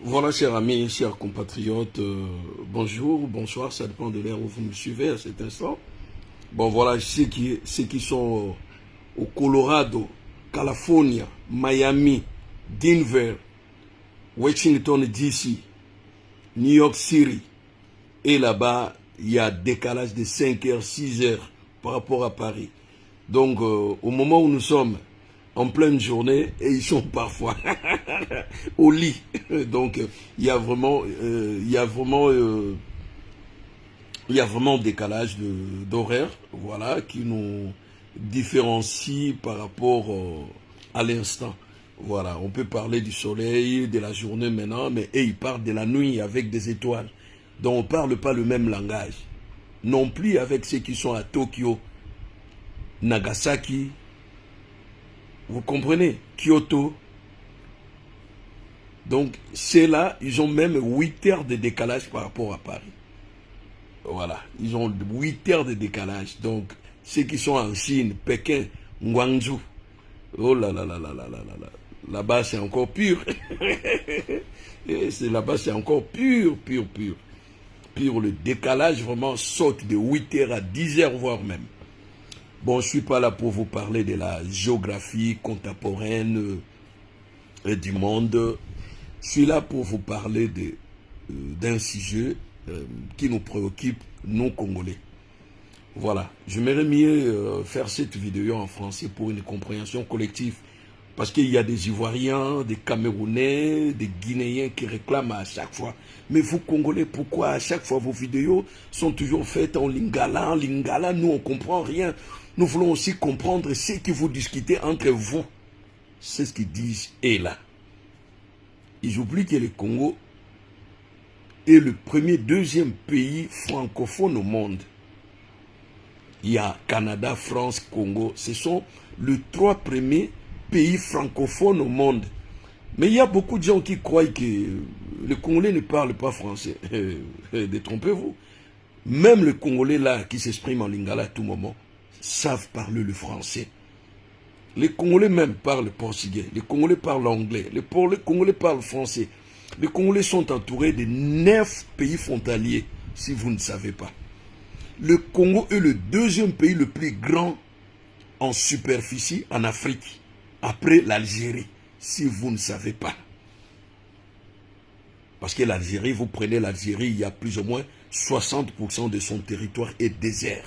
Voilà, chers amis, chers compatriotes, bonjour, bonsoir, ça dépend de l'heure où vous me suivez à cet instant. Bon, voilà, ceux qui sont au Colorado, California, Miami, Denver, Washington DC, New York City. Et là-bas, il y a décalage de 5 heures, 6 heures par rapport à Paris. Donc, au moment où nous sommes en pleine journée, et ils sont parfois au lit. Donc, il y a vraiment décalage d'horaire, voilà, qui nous différencie par rapport à l'instant. Voilà, on peut parler du soleil, de la journée maintenant, mais ils parlent de la nuit avec des étoiles. Donc on ne parle pas le même langage. Non plus avec ceux qui sont à Tokyo, Nagasaki, vous comprenez, Kyoto. Donc c'est là, ils ont même 8 heures de décalage par rapport à Paris. Voilà, ils ont 8 heures de décalage. Donc ceux qui sont en Chine, Pékin, Guangzhou, oh là là là là là là là là. Là-bas c'est encore pur. Là-bas c'est encore pur. Pur, le décalage vraiment saute de 8 heures à 10 heures, voire même. Bon, je ne suis pas là pour vous parler de la géographie contemporaine du monde. Je suis là pour vous parler d'un sujet qui nous préoccupe, nous Congolais. Voilà, j'aimerais mieux faire cette vidéo en français pour une compréhension collective. Parce qu'il y a des Ivoiriens, des Camerounais, des Guinéens qui réclament à chaque fois. Mais vous, Congolais, pourquoi à chaque fois vos vidéos sont toujours faites en lingala? En lingala, nous, on ne comprend rien. Nous voulons aussi comprendre ce que vous discutez entre vous. C'est ce qu'ils disent. Et là, ils oublient que le Congo est le deuxième pays francophone au monde. Il y a Canada, France, Congo. Ce sont les 3 premiers pays francophones au monde. Mais il y a beaucoup de gens qui croient que les Congolais ne parlent pas français. Détrompez-vous. Même les Congolais là qui s'expriment en lingala à tout moment savent parler le français. Les Congolais même parlent portugais. Les Congolais parlent anglais. Les Congolais parlent français. Les Congolais sont entourés de 9 pays frontaliers, si vous ne savez pas. Le Congo est le deuxième pays le plus grand en superficie en Afrique, après l'Algérie, si vous ne savez pas. Parce que l'Algérie, vous prenez l'Algérie, il y a plus ou moins 60% de son territoire est désert.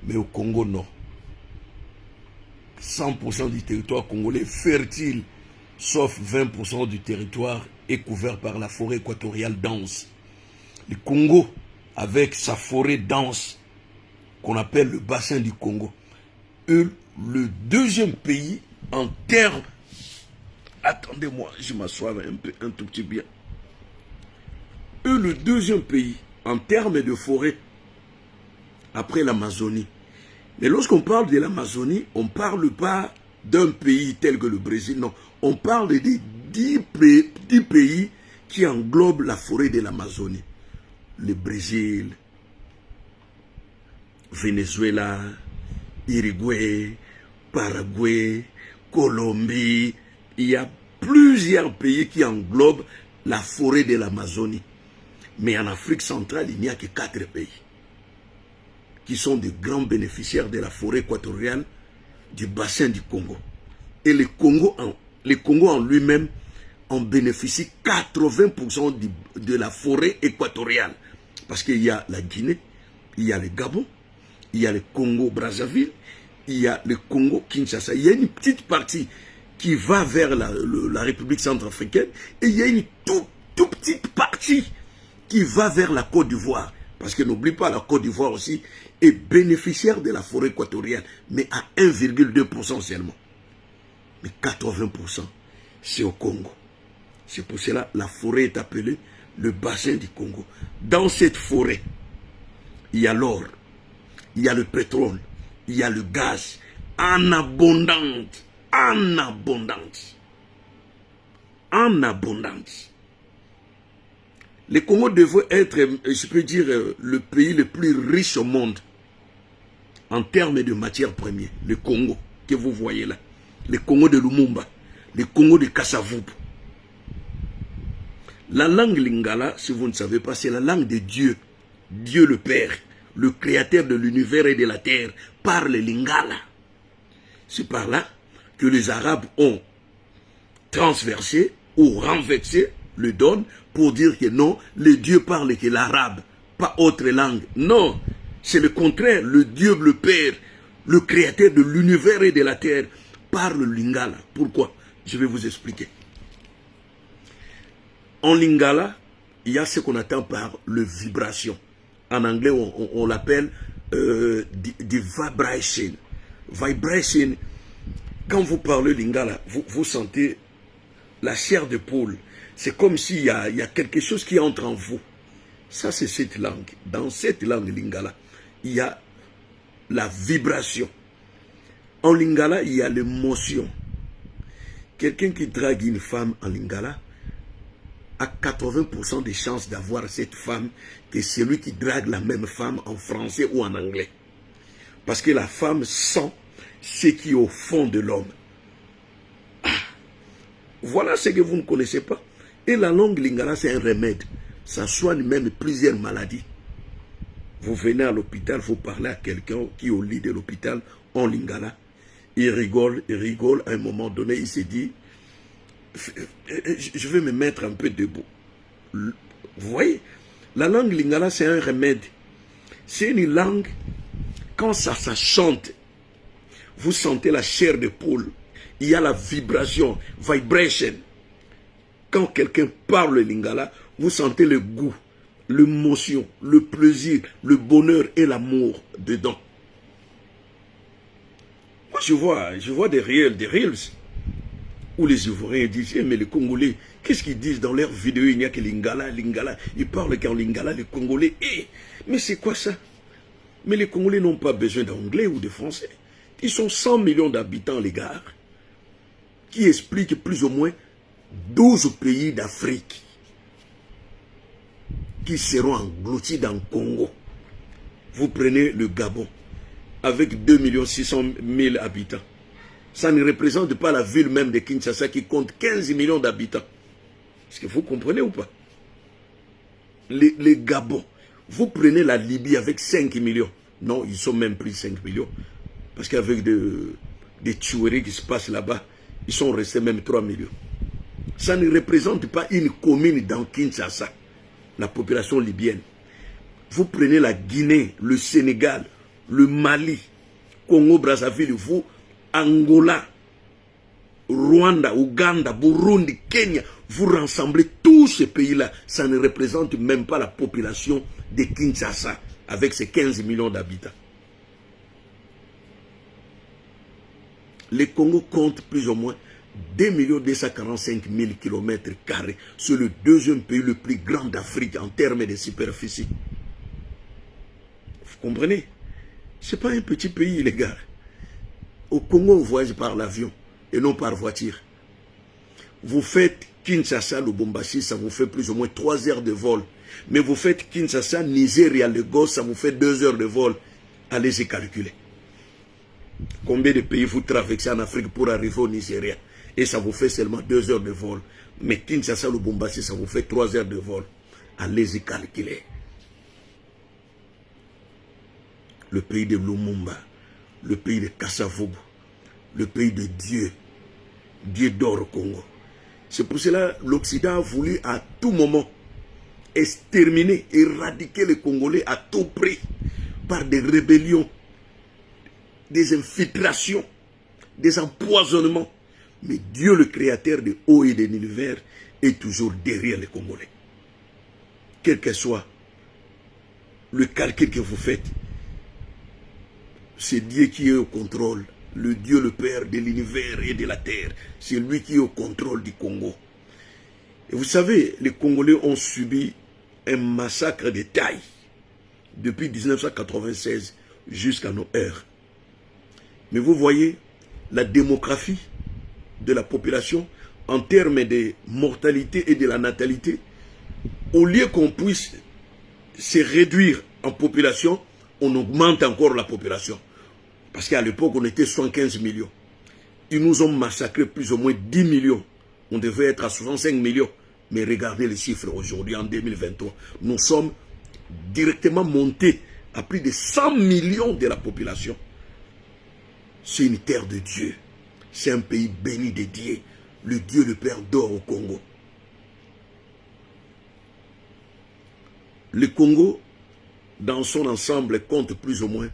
Mais au Congo, non. 100% du territoire congolais fertile, sauf 20% du territoire est couvert par la forêt équatoriale dense. Le Congo, avec sa forêt dense, qu'on appelle le bassin du Congo, est le deuxième pays en termes... Attendez-moi, je m'assois un tout petit bien. Est le deuxième pays en termes de forêt après l'Amazonie. Mais lorsqu'on parle de l'Amazonie, on ne parle pas d'un pays tel que le Brésil, non. On parle des 10 pays qui englobent la forêt de l'Amazonie. Le Brésil, Venezuela, Uruguay, Paraguay, Colombie. Il y a plusieurs pays qui englobent la forêt de l'Amazonie. Mais en Afrique centrale, il n'y a que 4 pays qui sont de grands bénéficiaires de la forêt équatoriale du bassin du Congo. Et le Congo en lui-même en bénéficie 80% de la forêt équatoriale. Parce qu'il y a la Guinée, il y a le Gabon, il y a le Congo-Brazzaville, il y a le Congo-Kinshasa. Il y a une petite partie qui va vers la République centrafricaine et il y a une toute petite partie qui va vers la Côte d'Ivoire. Parce que n'oublie pas, la Côte d'Ivoire aussi est bénéficiaire de la forêt équatoriale, mais à 1,2% seulement. Mais 80%, c'est au Congo. C'est pour cela que la forêt est appelée le bassin du Congo. Dans cette forêt, il y a l'or, il y a le pétrole, il y a le gaz en abondance. En abondance. En abondance. Le Congo devrait être, je peux dire, le pays le plus riche au monde en termes de matières premières. Le Congo, que vous voyez là. Le Congo de Lumumba. Le Congo de Kassavubu. La langue lingala, si vous ne savez pas, c'est la langue de Dieu. Dieu le Père, le créateur de l'univers et de la terre, parle lingala. C'est par là que les Arabes ont transversé ou renversé le don pour dire que non, le Dieu parle que l'arabe, pas autre langue. Non, c'est le contraire. Le Dieu, le Père, le créateur de l'univers et de la terre, parle lingala. Pourquoi? Je vais vous expliquer. En lingala, il y a ce qu'on attend par le vibration. En anglais, on l'appelle the vibration. Vibration, quand vous parlez lingala, vous sentez la chair de poule. C'est comme s'il y a quelque chose qui entre en vous. Ça, c'est cette langue. Dans cette langue lingala, il y a la vibration. En lingala, il y a l'émotion. Quelqu'un qui drague une femme en lingala a 80% de chances d'avoir cette femme que celui qui drague la même femme en français ou en anglais. Parce que la femme sent ce qui est au fond de l'homme. Voilà ce que vous ne connaissez pas. Et la langue lingala, c'est un remède. Ça soigne même plusieurs maladies. Vous venez à l'hôpital, vous parlez à quelqu'un qui est au lit de l'hôpital en lingala. Il rigole. À un moment donné, il s'est dit, je vais me mettre un peu debout. Vous voyez, la langue lingala, c'est un remède. C'est une langue, quand ça chante, vous sentez la chair de poule. Il y a la vibration, vibration. Quand quelqu'un parle le lingala, vous sentez le goût, l'émotion, le plaisir, le bonheur et l'amour dedans. Moi, je vois des reels où les Ivoiriens disent, mais les Congolais, qu'est-ce qu'ils disent dans leurs vidéos? Il n'y a que lingala. Ils parlent qu'en lingala, les Congolais. Mais c'est quoi ça? Mais les Congolais n'ont pas besoin d'anglais ou de français. Ils sont 100 millions d'habitants, les gars, qui expliquent plus ou moins 12 pays d'Afrique qui seront engloutis dans le Congo. Vous prenez le Gabon, avec 2 600 000 habitants. Ça ne représente pas la ville même de Kinshasa qui compte 15 millions d'habitants. Est-ce que vous comprenez ou pas? Les Gabon, vous prenez la Libye avec 5 millions. Non, ils sont même plus 5 millions. Parce qu'avec des tueries qui se passent là-bas, ils sont restés même 3 millions. Ça ne représente pas une commune dans Kinshasa, la population libyenne. Vous prenez la Guinée, le Sénégal, le Mali, Congo, Brazzaville, vous, Angola, Rwanda, Ouganda, Burundi, Kenya, vous rassemblez tous ces pays-là. Ça ne représente même pas la population de Kinshasa, avec ses 15 millions d'habitants. Le Congo compte plus ou moins 2 245 000 km². C'est le deuxième pays le plus grand d'Afrique en termes de superficie. Vous comprenez? Ce n'est pas un petit pays, les gars. Au Congo, on voyage par l'avion et non par voiture. Vous faites Kinshasa, Lubumbashi, ça vous fait plus ou moins 3 heures de vol. Mais vous faites Kinshasa, Nigeria, Lagos, ça vous fait 2 heures de vol. Allez-y calculer. Combien de pays vous traversez en Afrique pour arriver au Nigeria? Et ça vous fait seulement 2 heures de vol. Mais Kinshasa, Lubumbashi, ça vous fait 3 heures de vol. Allez-y calculer. Le pays de Lumumba, le pays de Kasavubu, le pays de Dieu, Dieu d'or au Congo. C'est pour cela que l'Occident a voulu à tout moment exterminer, éradiquer les Congolais à tout prix par des rébellions, des infiltrations, des empoisonnements. Mais Dieu, le créateur de haut et de l'univers, est toujours derrière les Congolais. Quel que soit le calcul que vous faites, c'est Dieu qui est au contrôle. Le Dieu, le Père de l'univers et de la terre. C'est lui qui est au contrôle du Congo. Et vous savez, les Congolais ont subi un massacre de taille depuis 1996 jusqu'à nos heures. Mais vous voyez, la démographie de la population en termes de mortalité et de la natalité, au lieu qu'on puisse se réduire en population, on augmente encore la population. Parce qu'à l'époque, on était 115 millions. Ils nous ont massacré plus ou moins 10 millions. On devait être à 65 millions Mais regardez les chiffres aujourd'hui, en 2023. Nous sommes directement montés à plus de 100 millions de la population. C'est une terre de Dieu. C'est un pays béni, dédié. Le Dieu le Père dort au Congo. Le Congo, dans son ensemble, compte plus ou moins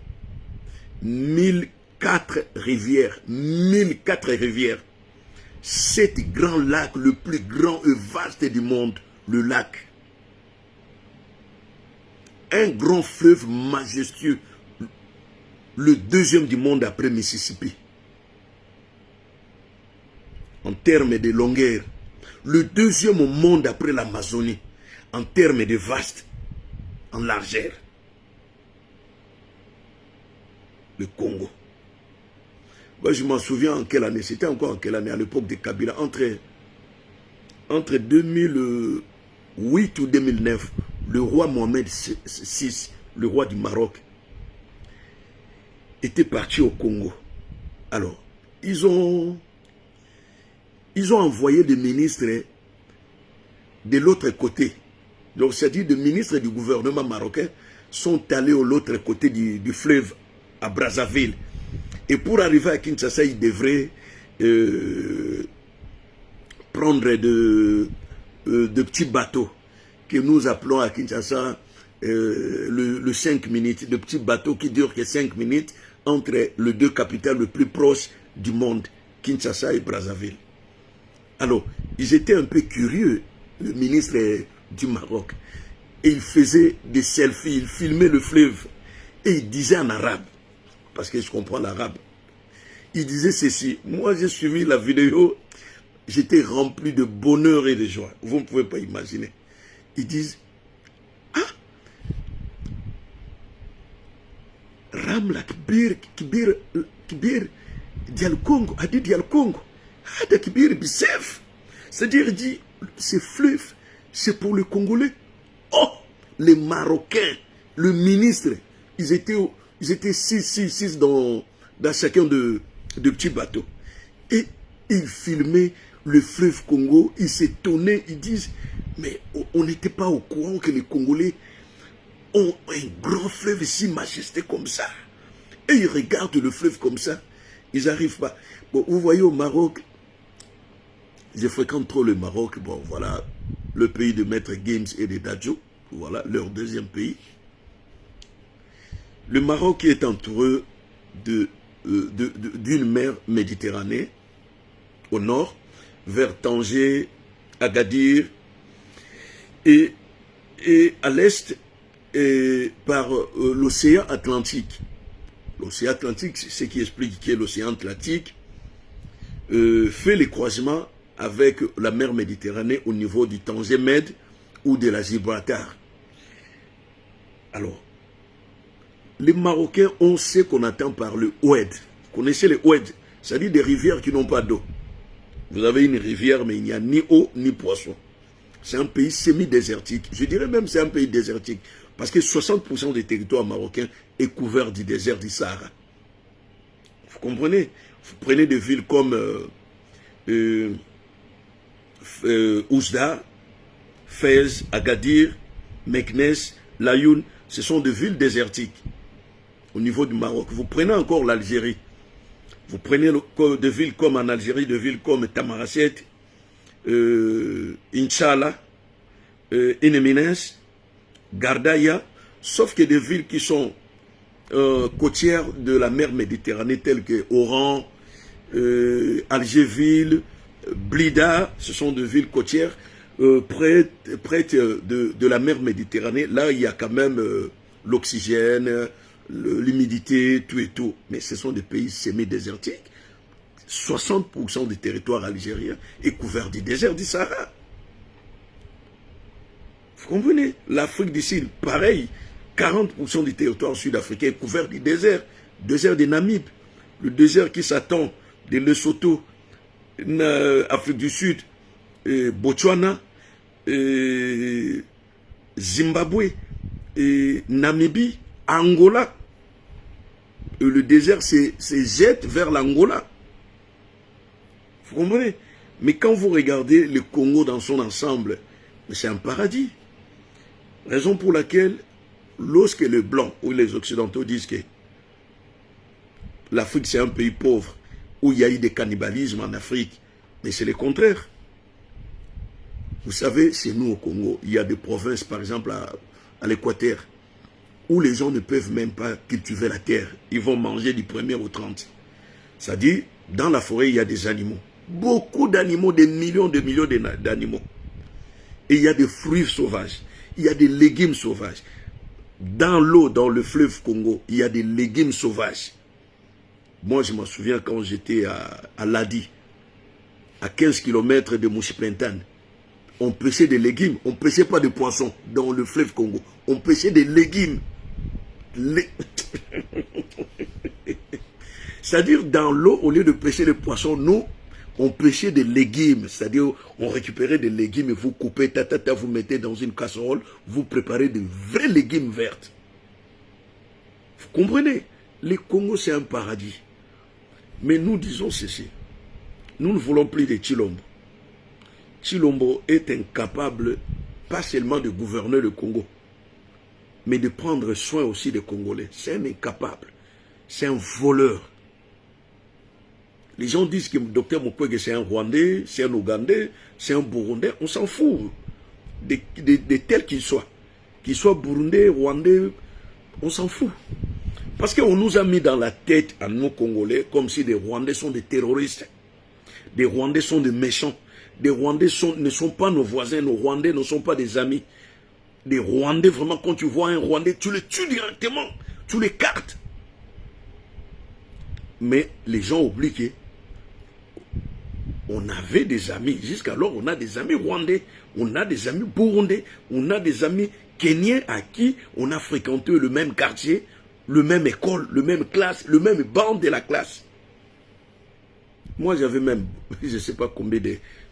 1004 rivières. 1004 rivières. 7 grands lacs, le plus grand et vaste du monde, le lac. Un grand fleuve majestueux, le deuxième du monde après Mississippi. En termes de longueur, le deuxième au monde après l'Amazonie, en termes de vaste, en largeur. Le Congo. Moi, je m'en souviens en quelle année, c'était encore en quelle année, à l'époque de Kabila, entre 2008 ou 2009, le roi Mohamed VI, le roi du Maroc, était parti au Congo. Alors, ils ont envoyé des ministres de l'autre côté. Donc, c'est-à-dire des ministres du gouvernement marocain sont allés de l'autre côté du fleuve, à Brazzaville. Et pour arriver à Kinshasa, ils devraient prendre de petits bateaux que nous appelons à Kinshasa le 5 minutes, de petits bateaux qui durent que 5 minutes entre les deux capitales les plus proches du monde, Kinshasa et Brazzaville. Alors, ils étaient un peu curieux, le ministre du Maroc, et ils faisaient des selfies, ils filmaient le fleuve, et ils disaient en arabe, parce que je comprends l'arabe, ils disaient ceci, moi j'ai suivi la vidéo, j'étais rempli de bonheur et de joie, vous ne pouvez pas imaginer. Ils disent, ah, Ramla Kibir Dial Congo, a dit Dial Congo, Hada Kibir Bissef, c'est-à-dire, il dit, ces fleuves, c'est pour les Congolais. Oh, les Marocains, le ministre, ils étaient 6 dans chacun de petits bateaux. Et ils filmaient le fleuve Congo, ils s'étonnaient, ils disent, mais on n'était pas au courant que les Congolais ont un grand fleuve si majestueux comme ça. Et ils regardent le fleuve comme ça, ils n'arrivent pas. Bon, vous voyez au Maroc, je fréquente trop le Maroc, bon voilà, le pays de Maître Games et de Dadjo, voilà, leur deuxième pays. Le Maroc est entouré d'une mer Méditerranée, au nord, vers Tanger, Agadir, et à l'est, par l'océan Atlantique. L'océan Atlantique, c'est ce qui explique que l'océan Atlantique fait les croisements avec la mer Méditerranée au niveau du Tanger Med ou de la Gibraltar. Alors, les Marocains ont ce qu'on attend par le Oued. Vous connaissez le Oued? C'est-à-dire des rivières qui n'ont pas d'eau. Vous avez une rivière, mais il n'y a ni eau ni poisson. C'est un pays semi-désertique. Je dirais même que c'est un pays désertique. Parce que 60% des territoires marocains est couvert du désert du Sahara. Vous comprenez? Vous prenez des villes comme Oujda, Fez, Agadir, Meknès, Layoun, ce sont des villes désertiques au niveau du Maroc. Vous prenez encore l'Algérie. Vous prenez des villes comme en Algérie, des villes comme Tamaracet, Inch'Allah, Inemines, Gardaïa, sauf que des villes qui sont côtières de la mer Méditerranée, telles que Oran, Algerville, Blida, ce sont des villes côtières près de la mer Méditerranée. Là, il y a quand même l'oxygène, l'humidité, tout et tout. Mais ce sont des pays semi-désertiques. 60% du territoire algérien est couvert du désert du Sahara. Vous comprenez? L'Afrique du Sud, pareil. 40% du territoire sud-africain est couvert du désert. Désert de Namib. Le désert qui s'attend de Lesotho, Afrique du Sud, Botswana, Zimbabwe, Namibie, Angola. Et le désert se jette vers l'Angola. Vous comprenez? Mais quand vous regardez le Congo dans son ensemble, c'est un paradis. Raison pour laquelle, lorsque les Blancs ou les Occidentaux disent que l'Afrique c'est un pays pauvre, où il y a eu des cannibalismes en Afrique, mais c'est le contraire. Vous savez, chez nous au Congo, il y a des provinces, par exemple à l'Équateur, où les gens ne peuvent même pas cultiver la terre. Ils vont manger du 1er au 30. C'est-à-dire, dans la forêt, il y a des animaux. Beaucoup d'animaux, des millions d'animaux. Et il y a des fruits sauvages. Il y a des légumes sauvages. Dans l'eau, dans le fleuve Congo, il y a des légumes sauvages. Moi, je me souviens quand j'étais à Ladi, à 15 km de Mouchipentane, on pêchait des légumes. On ne pêchait pas de poissons dans le fleuve Congo. On pêchait des légumes. C'est-à-dire, dans l'eau, au lieu de pêcher des poissons, nous, on pêchait des légumes. C'est-à-dire, on récupérait des légumes et vous coupez, vous mettez dans une casserole, vous préparez de vrais légumes verts. Vous comprenez? Le Congo, c'est un paradis. Mais nous disons ceci. Nous ne voulons plus de Tshilombo. Tshilombo est incapable, pas seulement de gouverner le Congo, mais de prendre soin aussi des Congolais. C'est un incapable. C'est un voleur. Les gens disent que le docteur Mukwege c'est un Rwandais, c'est un Ougandais, c'est un Burundais. On s'en fout de tel qu'il soit. Qu'il soit Burundais, Rwandais, on s'en fout. Parce qu'on nous a mis dans la tête à nous Congolais comme si des Rwandais sont des terroristes. Des Rwandais sont des méchants. Des Rwandais ne sont pas nos voisins. Nos Rwandais ne sont pas des amis. Des Rwandais, vraiment, quand tu vois un Rwandais, tu le tues directement. Tu l'écartes. Mais les gens oublient que on avait des amis. Jusqu'alors, on a des amis rwandais. On a des amis burundais. On a des amis kenyans à qui on a fréquenté le même quartier, le même école, le même classe, le même banc de la classe. Moi, j'avais même, je ne sais pas combien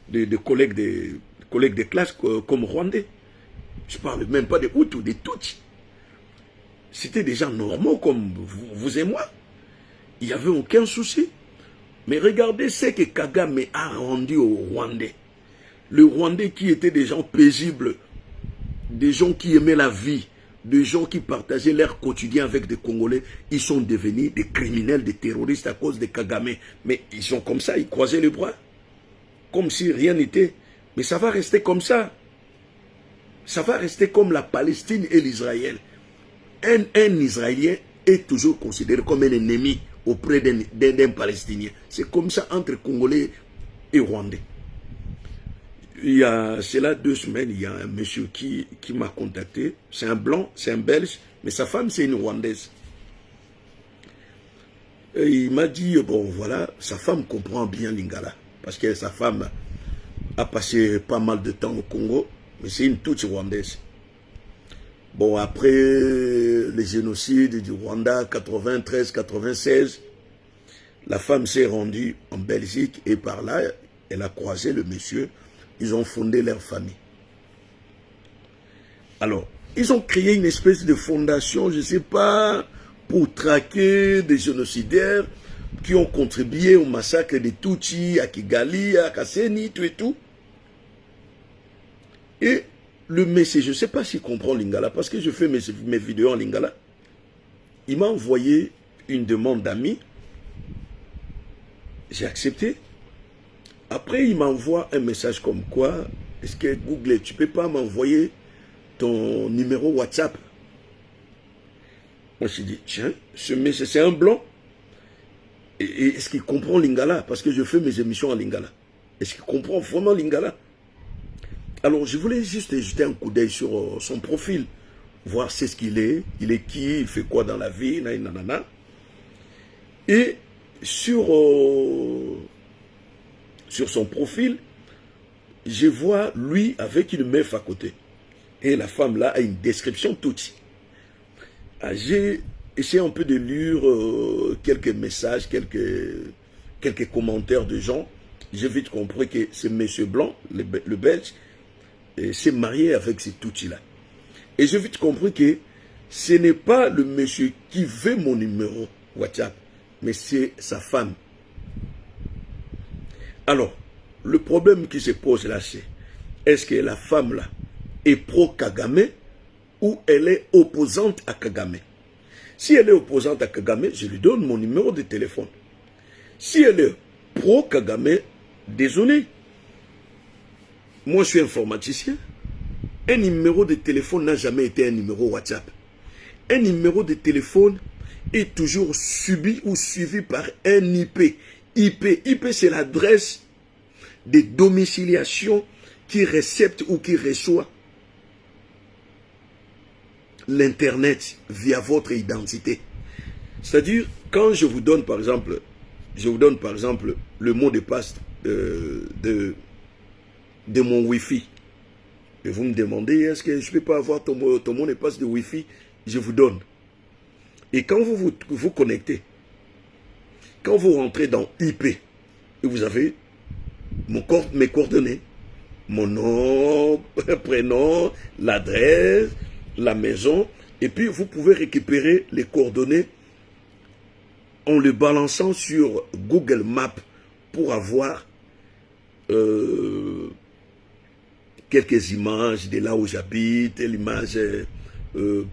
de collègues de classe comme rwandais. Je ne parle même pas des Hutus, des Tutsis. C'était des gens normaux comme vous et moi. Il n'y avait aucun souci. Mais regardez ce que Kagame a rendu aux Rwandais. Le Rwandais qui étaient des gens paisibles, des gens qui aimaient la vie, des gens qui partageaient leur quotidien avec des Congolais, ils sont devenus des criminels, des terroristes à cause de Kagame. Mais ils sont comme ça, ils croisaient les bras, comme si rien n'était. Mais ça va rester comme ça. Ça va rester comme la Palestine et l'Israël. Un Israélien est toujours considéré comme un ennemi auprès d'un Palestinien. C'est comme ça entre Congolais et Rwandais. Il y a cela 2 semaines, il y a un monsieur qui m'a contacté. C'est un blanc, c'est un belge, mais sa femme c'est une rwandaise. Et il m'a dit, bon voilà, sa femme comprend bien lingala. Parce que sa femme a passé pas mal de temps au Congo, mais c'est une toute rwandaise. Bon, après les génocides du Rwanda, 93-96, la femme s'est rendue en Belgique et par là, elle a croisé le monsieur. Ils ont fondé leur famille. Alors, ils ont créé une espèce de fondation, je ne sais pas, pour traquer des génocidaires qui ont contribué au massacre des Tutsis à Kigali, à Kasseni, tout et tout. Et le monsieur, je ne sais pas s'il comprend Lingala, parce que je fais mes vidéos en Lingala. Il m'a envoyé une demande d'amis. J'ai accepté. Après, il m'envoie un message comme quoi, est-ce que Google, tu ne peux pas m'envoyer ton numéro WhatsApp? Moi, je dit, tiens, ce monsieur, c'est un blanc. Et est-ce qu'il comprend Lingala? Parce que je fais mes émissions en Lingala. Est-ce qu'il comprend vraiment Lingala? Alors, je voulais juste jeter un coup d'œil sur son profil, voir c'est ce qu'il est, il est qui, il fait quoi dans la vie, nanana. Et sur son profil, je vois lui avec une meuf à côté. Et la femme là a une description toute. J'ai essayé un peu de lire quelques messages, quelques commentaires de gens. J'ai vite compris que ce monsieur blanc, le belge, s'est marié avec ces Tutsis-là. Et j'ai vite compris que ce n'est pas le monsieur qui veut mon numéro WhatsApp, mais c'est sa femme. Alors, le problème qui se pose là, c'est est-ce que la femme là est pro-Kagame ou elle est opposante à Kagame? Si elle est opposante à Kagame, je lui donne mon numéro de téléphone. Si elle est pro-Kagame, désolé. Moi, je suis informaticien. Un numéro de téléphone n'a jamais été un numéro WhatsApp. Un numéro de téléphone est toujours subi ou suivi par un IP. IP, c'est l'adresse de domiciliation qui récepte ou qui reçoit l'Internet via votre identité. C'est-à-dire, quand je vous donne par exemple, le mot de passe de mon Wi-Fi, et vous me demandez, est-ce que je ne peux pas avoir ton mot de passe de Wi-Fi? Je vous donne. Et quand vous connectez, quand vous rentrez dans IP, et vous avez mes coordonnées, mon nom, prénom, l'adresse, la maison, et puis vous pouvez récupérer les coordonnées en les balançant sur Google Maps pour avoir quelques images de là où j'habite, l'image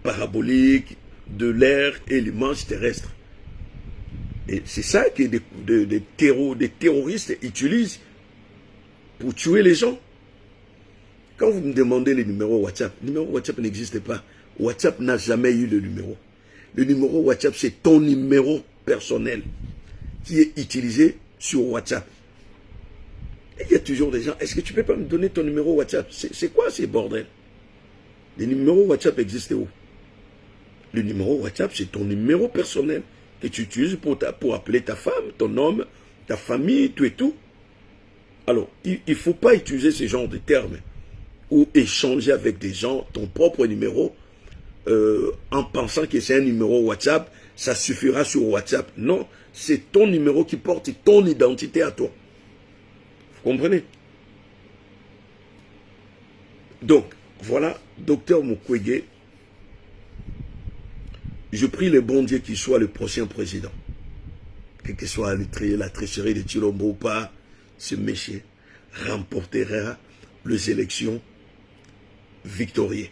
parabolique de l'air et l'image terrestre. Et c'est ça que des terroristes utilisent pour tuer les gens. Quand vous me demandez le numéro WhatsApp n'existe pas. WhatsApp n'a jamais eu le numéro. Le numéro WhatsApp, c'est ton numéro personnel qui est utilisé sur WhatsApp. Et il y a toujours des gens, est-ce que tu ne peux pas me donner ton numéro WhatsApp? C'est quoi ces bordels? Les numéros WhatsApp existent où? Le numéro WhatsApp, c'est ton numéro personnel que tu utilises pour appeler ta femme, ton homme, ta famille, tout et tout. Alors, il ne faut pas utiliser ce genre de termes ou échanger avec des gens ton propre numéro en pensant que c'est un numéro WhatsApp, ça suffira sur WhatsApp. Non, c'est ton numéro qui porte ton identité à toi. Vous comprenez? Donc, voilà, docteur Mukwege, je prie le bon Dieu qu'il soit le prochain président. Quel que soit la tricherie de Tshilombo ou pas, ce monsieur remportera les élections victorieux.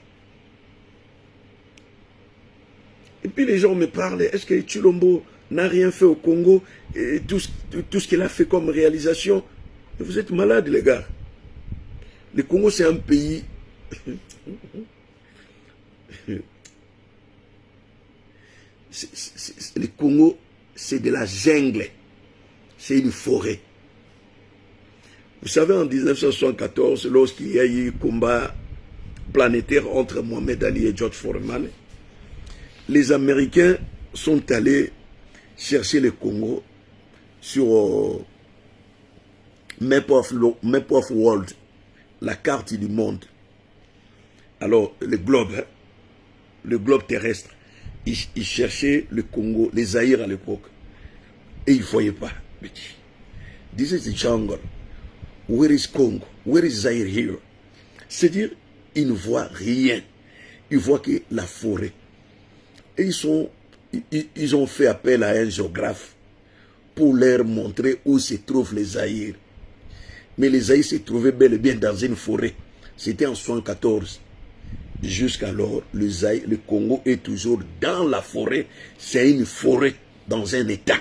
Et puis les gens me parlent, est-ce que Tshilombo n'a rien fait au Congo et tout ce qu'il a fait comme réalisation? Vous êtes malades les gars. Le Congo c'est un pays... le Congo c'est de la jungle. C'est une forêt. Vous savez, en 1974, lorsqu'il y a eu un combat planétaire entre Mohamed Ali et George Foreman, les Américains sont allés chercher le Congo sur Map of World, la carte du monde. Alors, le globe terrestre, ils cherchaient le Congo, les Zaïre à l'époque, et ils ne voyaient pas. This is the jungle. Where is Congo? Where is Zaire here? C'est-à-dire, ils ne voient rien. Ils voient que la forêt. Et ils ont fait appel à un géographe pour leur montrer où se trouvent les Zaïre. Mais les Zaïre se trouvaient bel et bien dans une forêt. C'était en 1974. Jusqu'alors, le Congo est toujours dans la forêt. C'est une forêt dans un état.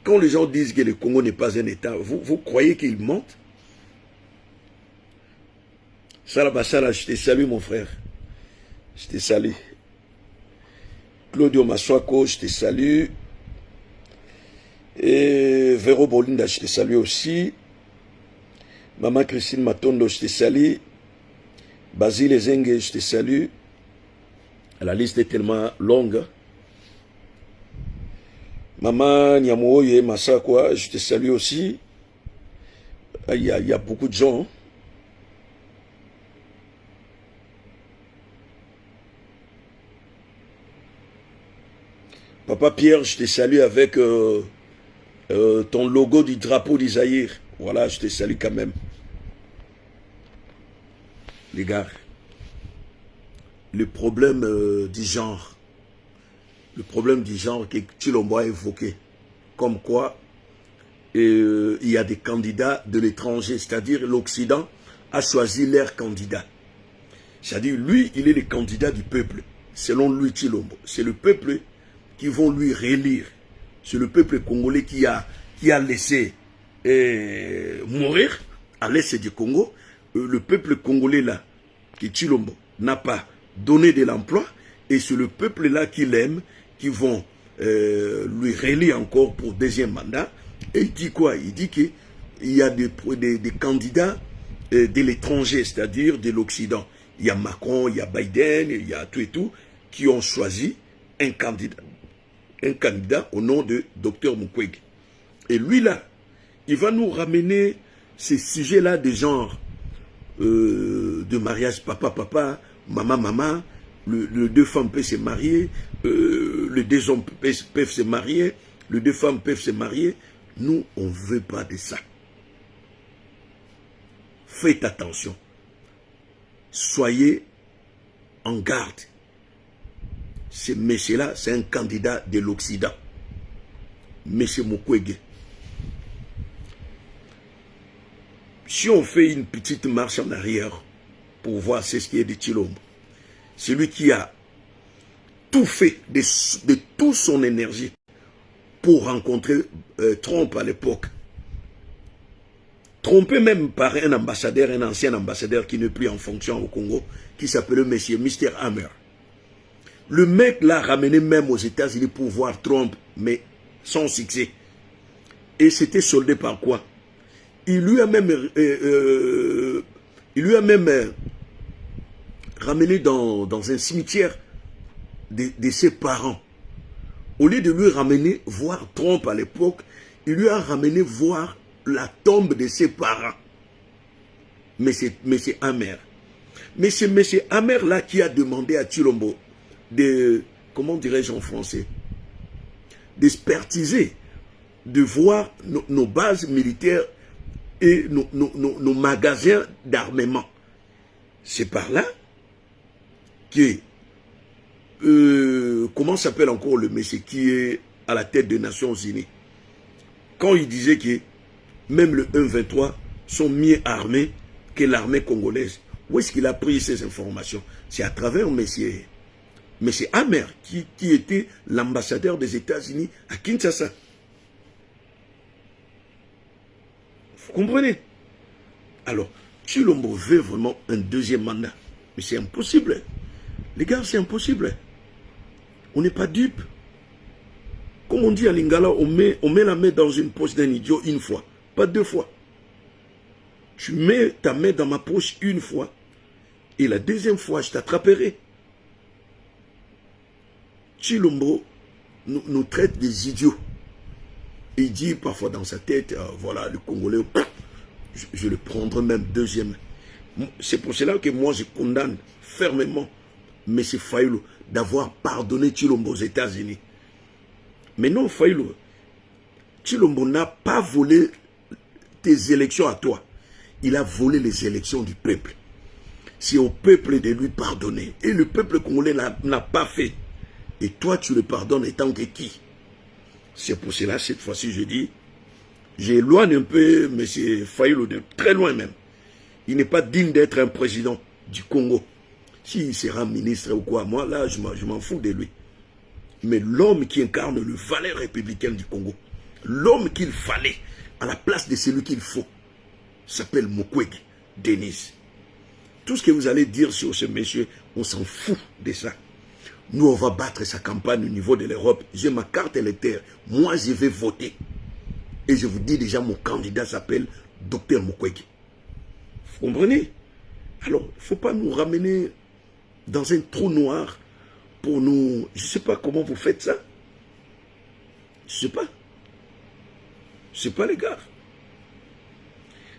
Quand les gens disent que le Congo n'est pas un état, vous croyez qu'ils mentent? Sarabasara, je te salue mon frère. Je te salue. Claudio Maswako, je te salue. Et Vero Bolinda, je te salue aussi. Maman Christine Matondo, je te salue. Basile Zenge, je te salue. La liste est tellement longue. Maman Nyamoye Masakwa, je te salue aussi. Il y a beaucoup de gens. Papa Pierre, je te salue avec ton logo du drapeau d'Isaïr. Voilà, je te salue quand même. Les gars, le problème du genre, que Tshilombo a évoqué, comme quoi il y a des candidats de l'étranger, c'est-à-dire l'Occident a choisi leur candidat. C'est-à-dire, lui, il est le candidat du peuple, selon lui, Tshilombo. C'est le peuple qui vont lui réélire. C'est le peuple congolais qui a laissé mourir à l'est du Congo. Le peuple congolais là, qui Tshilombo, n'a pas donné de l'emploi. Et c'est le peuple là qui l'aime, qui vont lui réélire encore pour deuxième mandat. Et il dit quoi? Il dit qu'il y a des candidats de l'étranger, c'est-à-dire de l'Occident. Il y a Macron, il y a Biden, il y a tout et tout, qui ont choisi un candidat au nom de Dr Mukwege. Et lui là, il va nous ramener ces sujets-là de genre de mariage papa, maman, les deux femmes peuvent se marier, les deux hommes peuvent se marier, les deux femmes peuvent se marier. Nous, on ne veut pas de ça. Faites attention. Soyez en garde. Ce monsieur-là, c'est un candidat de l'Occident. Monsieur Mukwege. Si on fait une petite marche en arrière pour voir ce qui est de Tshilombo, celui qui a tout fait de toute son énergie pour rencontrer Trump à l'époque, trompé même par un ambassadeur, un ancien ambassadeur qui n'est plus en fonction au Congo, qui s'appelait Mr. Hammer. Le mec l'a ramené même aux États-Unis pour voir Trump, mais sans succès. Et c'était soldé par quoi? Il lui a même ramené dans un cimetière de ses parents. Au lieu de lui ramener voir Trump à l'époque, il lui a ramené voir la tombe de ses parents. Mais c'est Hammer. Mais c'est M. Hammer là qui a demandé à Tshilombo de, comment dirais-je en français, d'expertiser, de voir nos bases militaires et nos magasins d'armement. C'est par là que, comment s'appelle encore le monsieur qui est à la tête des Nations Unies, quand il disait que même le 1-23 sont mieux armés que l'armée congolaise. Où est-ce qu'il a pris ces informations? C'est à travers monsieur Hammer, qui était l'ambassadeur des États-Unis à Kinshasa. Vous comprenez? Alors, Tshilombo veut vraiment un deuxième mandat. Mais c'est impossible. Les gars, c'est impossible. On n'est pas dupes. Comme on dit à Lingala, on met la main dans une poche d'un idiot une fois, pas deux fois. Tu mets ta main dans ma poche une fois, et la deuxième fois, je t'attraperai. Tshilombo nous traite des idiots. Il dit parfois dans sa tête, voilà, le Congolais, je le prendrai même deuxième. C'est pour cela que moi, je condamne fermement M. Fayulu d'avoir pardonné Tshilombo aux États-Unis. Mais non, Fayulu, Tshilombo n'a pas volé tes élections à toi. Il a volé les élections du peuple. C'est au peuple de lui pardonner. Et le peuple congolais n'a pas fait. Et toi, tu le pardonnes étant que qui? C'est pour cela, cette fois-ci, je dis, j'éloigne un peu M. Fayulu de très loin même. Il n'est pas digne d'être un président du Congo. S'il sera ministre ou quoi, moi, là, je m'en fous de lui. Mais l'homme qui incarne le valeur républicaine du Congo, l'homme qu'il fallait, à la place de celui qu'il faut, s'appelle Mukwege, Denis. Tout ce que vous allez dire sur ce monsieur, on s'en fout de ça. Nous, on va battre sa campagne au niveau de l'Europe. J'ai ma carte électeur. Moi, je vais voter. Et je vous dis déjà, mon candidat s'appelle Dr Mukwege. Vous comprenez? Alors, il ne faut pas nous ramener dans un trou noir pour nous... Je ne sais pas comment vous faites ça. Je ne sais pas. Je ne sais pas, les gars.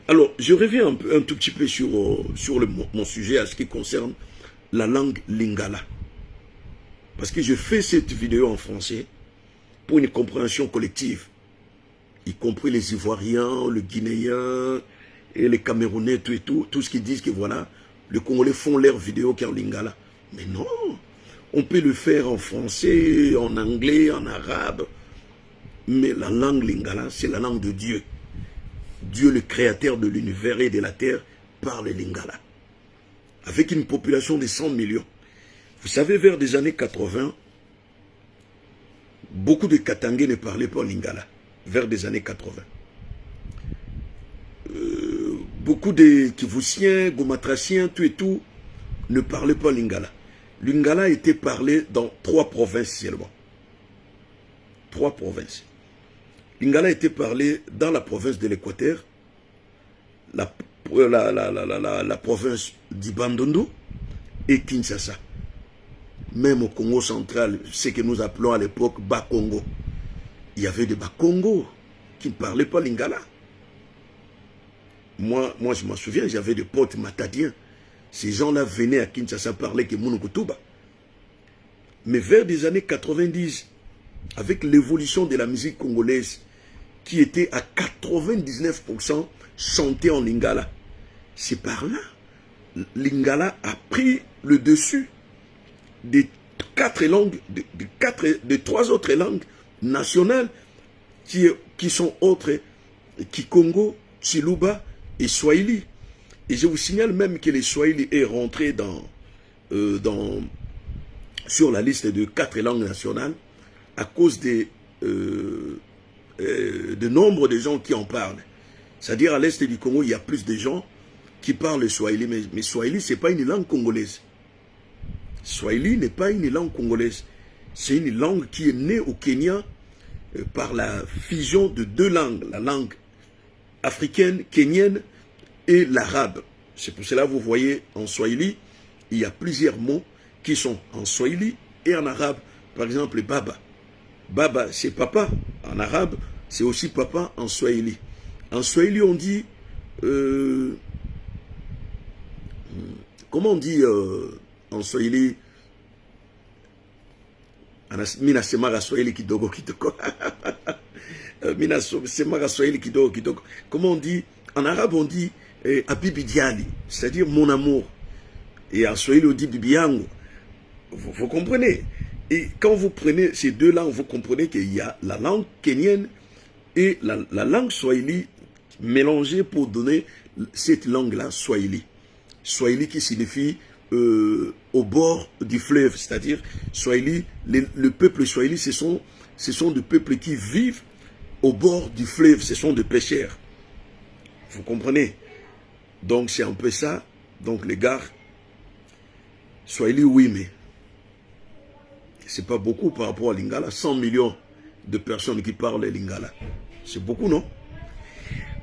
Alors, je reviens un tout petit peu sur mon sujet à ce qui concerne la langue lingala. Parce que je fais cette vidéo en français pour une compréhension collective, y compris les Ivoiriens, les Guinéens et les Camerounais, tout ce qu'ils disent que voilà, les Congolais font leurs vidéos qu'en lingala. Mais non, on peut le faire en français, en anglais, en arabe. Mais la langue lingala, c'est la langue de Dieu. Dieu, le créateur de l'univers et de la terre, parle lingala. Avec une population de 100 millions. Vous savez, vers les années 80, beaucoup de Katangais ne parlaient pas lingala. Vers les années 80. Beaucoup de Kivusiens, Gomatraciens, tout et tout, ne parlaient pas lingala. Lingala était parlé dans 3 provinces seulement. 3 provinces. Lingala était parlé dans la province de l'Équateur, la province du Bandundu et Kinshasa. Même au Congo central, ce que nous appelons à l'époque Bas-Congo. Il y avait des Bas-Congo qui ne parlaient pas lingala. Moi, je m'en souviens, j'avais des potes matadiens. Ces gens-là venaient à Kinshasa parler que Monokutuba. Mais vers les années 90, avec l'évolution de la musique congolaise, qui était à 99% chantée en lingala, c'est par là, lingala a pris le dessus des 4 langues, de 3 autres langues nationales qui sont autres, Kikongo, Chiluba et Swahili. Et je vous signale même que les Swahili est rentré sur la liste de 4 langues nationales à cause de nombre de gens qui en parlent. C'est-à-dire à l'est du Congo, il y a plus de gens qui parlent le Swahili, mais Swahili, ce n'est pas une langue congolaise. Swahili n'est pas une langue congolaise. C'est une langue qui est née au Kenya par la fusion de 2 langues, la langue africaine, kenyenne et l'arabe. C'est pour cela que vous voyez en Swahili, il y a plusieurs mots qui sont en Swahili et en arabe. Par exemple, baba. Baba, c'est papa en arabe, c'est aussi papa en Swahili. En Swahili, on dit... comment on dit en Swahili? Mina semara Swahili kidogo kidogo. Mina semara Swahili kidogo kidogo. Comment on dit? En arabe, on dit Habibi Diali, c'est-à-dire mon amour. Et en Swahili, on dit Bibi yangu. Vous comprenez? Et quand vous prenez ces 2 langues, vous comprenez qu'il y a la langue kenyenne et la langue swahili mélangée pour donner cette langue-là, swahili. Swahili qui signifie au bord du fleuve, c'est-à-dire swahili, le peuple swahili, ce sont des peuples qui vivent au bord du fleuve, ce sont des pêcheurs. Vous comprenez? Donc c'est un peu ça. Donc les gars, swahili oui, mais c'est pas beaucoup par rapport à lingala. 100 millions de personnes qui parlent lingala. C'est beaucoup, non?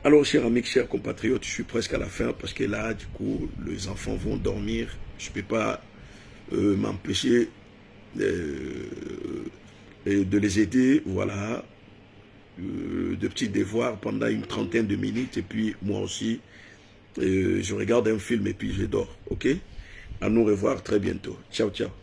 Alors, chers amis, chers compatriotes, je suis presque à la fin parce que là, du coup, les enfants vont dormir. Je ne peux pas m'empêcher de les aider. Voilà. De petits devoirs pendant une 30aine de minutes. Et puis, moi aussi, je regarde un film et puis je dors. OK? À nous revoir très bientôt. Ciao, ciao.